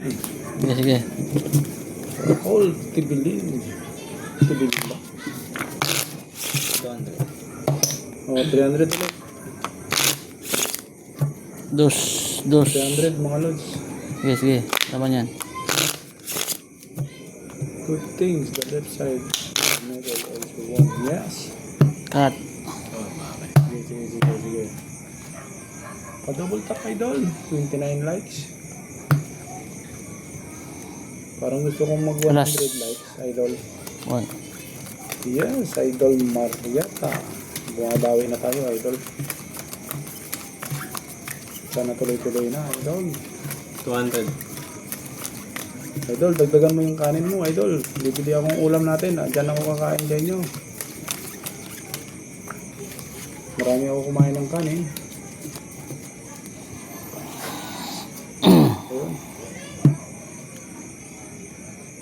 Sige, sige. All Tibilin. Tibilin ba? 200. Oh, 300 ulit. Dos. 300 mga lods. Sige, sige. Laban yan. Good things, the left side. Middle also one. Yes. Cut. Sige. Pa-double tap idol. 29 likes. Parang gusto kong mag 100 Alas. likes, idol. One. Yes, idol Marieta. Bumabawi na tayo, idol. Sana tuloy-tuloy na, idol. 200. Idol, dagdagan mo yung kanin mo, idol. Bibili akong ulam natin. Diyan ako kakain sa inyo. Marami ako kumain ng kanin. Ayun.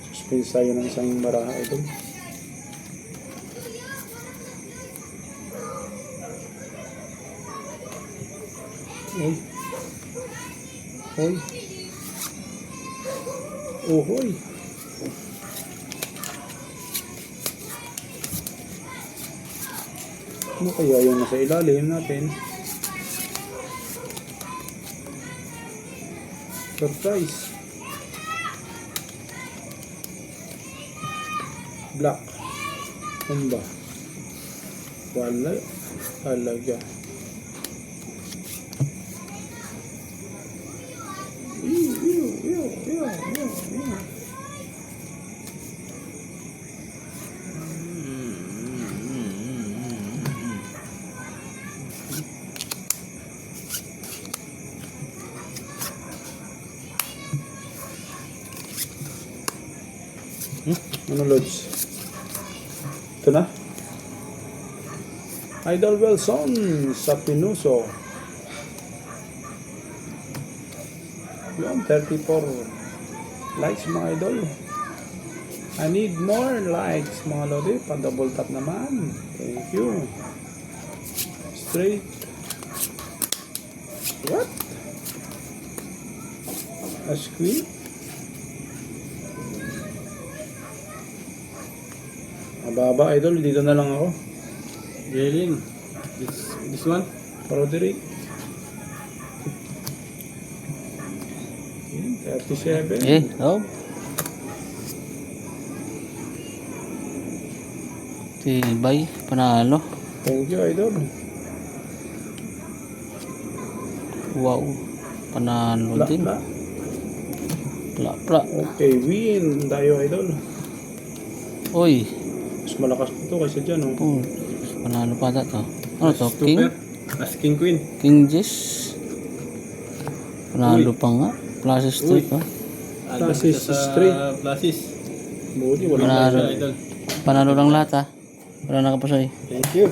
Suspense tayo ng isang baraha, idol. Uy. Uy. Uhoy. Ano kaya yung nasa ilalim natin? Surprise. Black. Kumba. Wala. Talaga. Ew. Ano loads? Ito na? Idol Wilson sa Pinuso. Yun, 34 likes mga idol. I need more likes mga lodi. Pa-double tap naman. Thank you. Straight. What? A squeak? Mababa idol, dito na lang ako. Jailing. This one? Roderick. 37. Eh, oh. Tibay. Panalo. Thank you idol. Wow. Panalo din. Pla. Pla. Okay, win tayo idol. Uy. Mas malakas ito kaysa dyan oh. Oh. Panalo pa ito. Ano to? King? As King Queen. King Jess. Panalo pa nga. Plus straight, oh. Plasis straight. Plasis. Buti Panalo. walang Idol. Panalo lang lahat, ha. Wala nakapasoy. Thank you.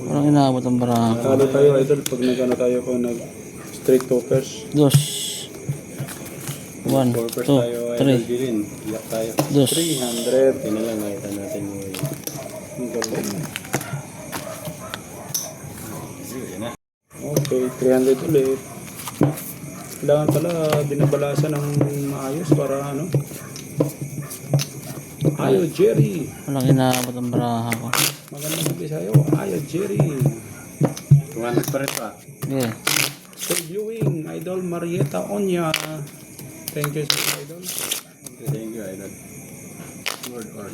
Walang inaabot ang barako. Talo tayo idol pag nag-ano tayo kung nag straight toppers. Dos. 1, 2, Purpose tayo, Idol 3. Jilin. Iyak tayo. Dos. 300. Ito na lang, nakita natin yung... Ang galing. Yun na. Okay, 300 ulit. Kailangan pala binabalasan ng maayos para ano. Ayo Jerry. Walang inaabot ang barako. Magandang gabi sa'yo. Ayo Jerry. 200 pa rin pa. Yeah. Still viewing. Idol Marieta Onya. Thank you sir idol. Thank you, Idol. Word or...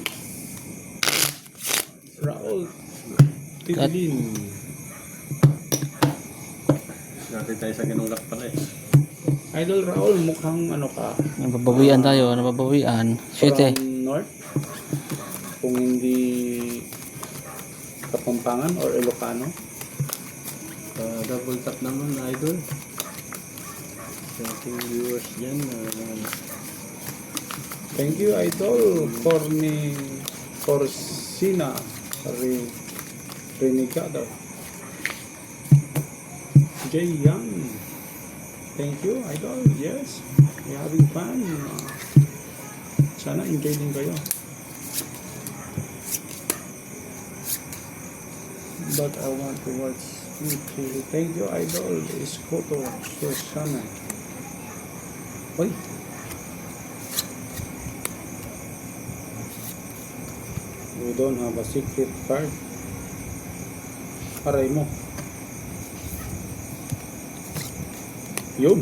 Raul Tibilin. Dati tayo sa ganung lock pala eh. Idol Raul, mukhang ano ka? Nababawian tayo. Nababawian. City. From North? Kung hindi Kapampangan or Ilocano? Double tap naman, Idol. Sa ating viewers dyan. Thank you Idol Corsina Renegado. Jay Young. Thank you Idol. Yes, we're having fun. Sana enjoy din kayo. But I want to watch YouTube. Thank you Idol. Iskoto Susana. Uy, You don't have a secret card. Aray mo. Yun.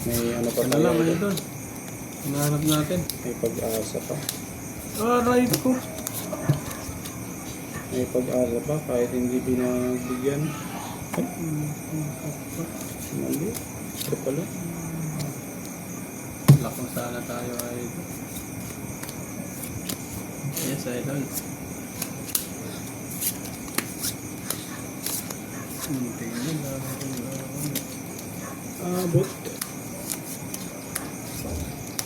May ano pa Ano tayo? lang, idol. Hinahanap natin. May pag-asa pa. Aray ko. May pag-asa pa kahit hindi pinagbigyan. Ay, mali. Ito pala. Lakong sana tayo, idol. Yes, idol. Tingnan natin. Abot.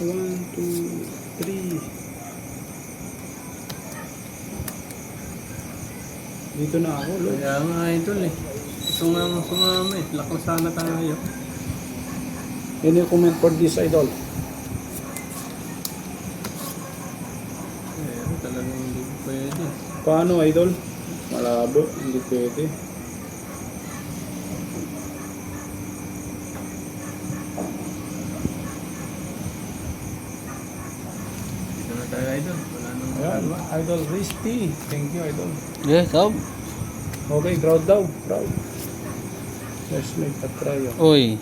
1, 2, 3. Dito na ako, look. Kaya nga, idol eh. Ito nga ang sumama eh. Lakong sana tayo. Yan yung comment for this, idol. Pero talagang hindi pwede. Paano, idol? Malabo, hindi pwede. Dito na tayo, idol. Wala nang Ayan, idol Risty. Thank you, idol. Yeah, Sob. Okay, crowd daw. Crowd. Let's make a try. Uy,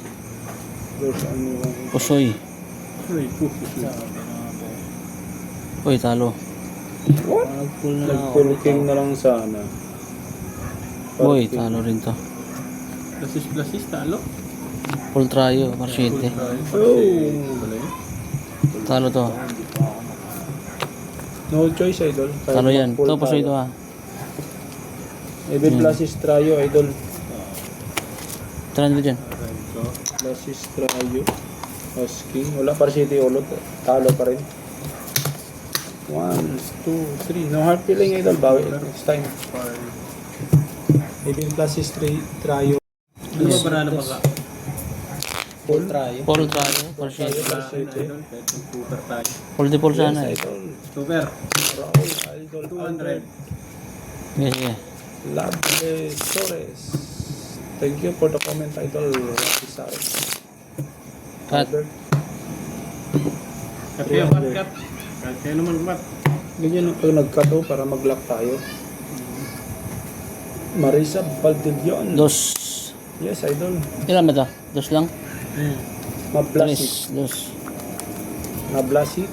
There's only one. pusoy. Uy, Uy, talo. What? Nag-pull na ako. Nag-full king na lang sana. Uy, talo rin to. Plasis, talo. Full tryo, marsyete. Oh! Talo to. No choice, idol. Kahit Talo yan. mag-full Ito, pusoy tayo. to ha. Even plus is tryo, idol. Tran ko dyan. Plus is tryo. As king. Wala pa city ulot. Talo pa rin. 1, 2, 3. No hard feeling, idol. Bawi next time. Even plus is tryo. Ano ba parang pa ka? Full tryo. Full tryo, marsyete. Wala ka na, idol. Kahit yung super tayo. Full de full sana eh. Idol. Super. Raul, idol. 200. Yes, yeah. Lovely Torres. Thank you for the comment, idol. Rocky Sari. Cut. Albert. Cut kayo, cut. Cut kayo naman, cut. Ganyan pag nag-cut para mag-lock tayo. Marisa Baldillon. Dos. Yes, idol. Ilan ba to? Dos lang? Mablasit. Dos. Mablasit.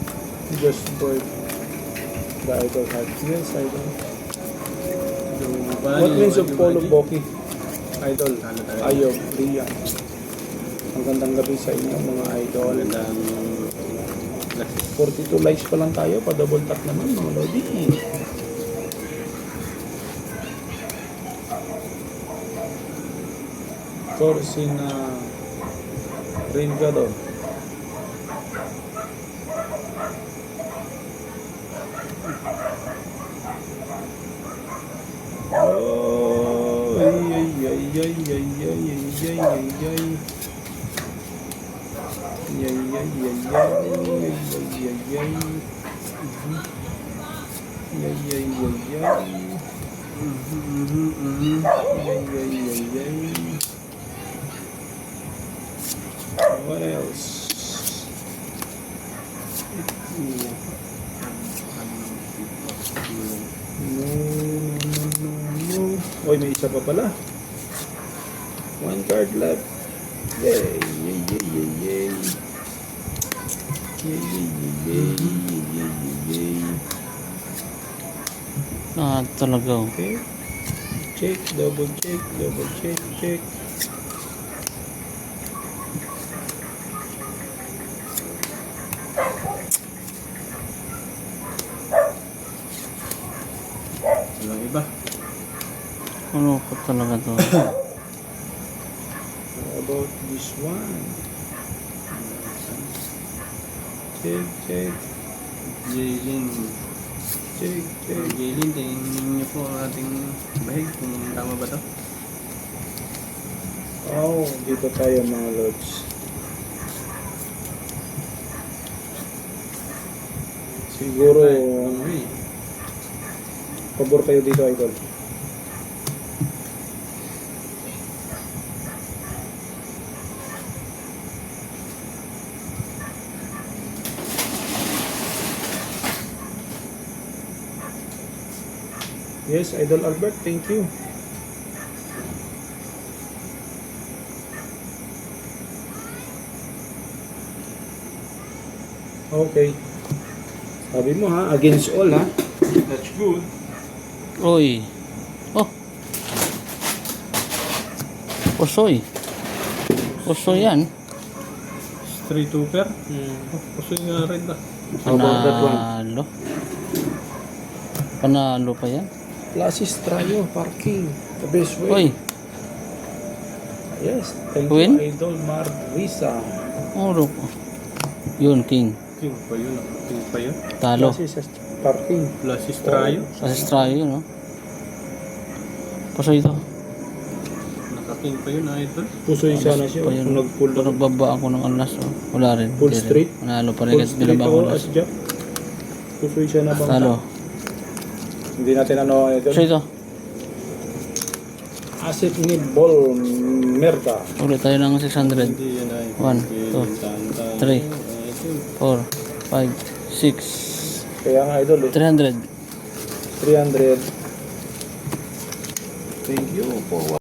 Just bird. The idol heart. Yes, idol. What means of Polo Boki? Idol. Ayog. Rian. Magandang gabi sa inyo mga idol. 42 likes pa lang tayo. Pa-double tap naman mga lodi. Corsina Ringado. Oh, ay, ay, ay, ay, ay, ay, ay, ay, ay, ay. Ay, ay, ay, ay, ay, ay, ay, ay. Ay, ay, ay, ay. Ay, ay, ay, ay. What else? No. Oy, may isa pa pala. One card left. Yay, yay, yay, yay, yay. Yay, yay, yay, yay, yay, yay, yay. Ah, talaga. Okay. Check, double check, check. Walang iba. Ano ko talaga to? How about this one? Check. Jaylin. Check. Jaylin, tingnan niyo po ang ating bahig kung tama ba to. Oh, dito tayo mga lods. Siguro, pabor kayo dito, idol. Yes, Idol Albert, thank you. Okay. Sabi mo ha, against all ha. That's good. Uy. Oh. Pusoy. Pusoy yan. Street Hooper. Pusoy nga rin ba? How about that one? Panalo. Panalo pa yan. Classes Trio, parking. The best way. Uy. Yes, thank Win? you, Idol Marisa. Uro po. Yun, king. King pa yun. King pa yun. Talo. Classes parking. Blasis Trayo. Asestrayo yun, no? Pusoy ito. Naka-king pa yun, idol. Pusoy sana siya. Pa yun. Kung nag-pull Pero nagbaba ako ng alas, oh. Wala rin. Full Hindi rin. straight? Panalo pa rin full kasi street binaba ko ako alas. as Jack. Pusoy siya na bang Talo. Hindi natin ano ito. Pusoy ito. Asset ni Ball Merda. Ulit tayo ng 600. Hindi yan, idol. 1, 2, 3, 4, 5, 6, Kaya nga idol eh. 300. 300. Thank you for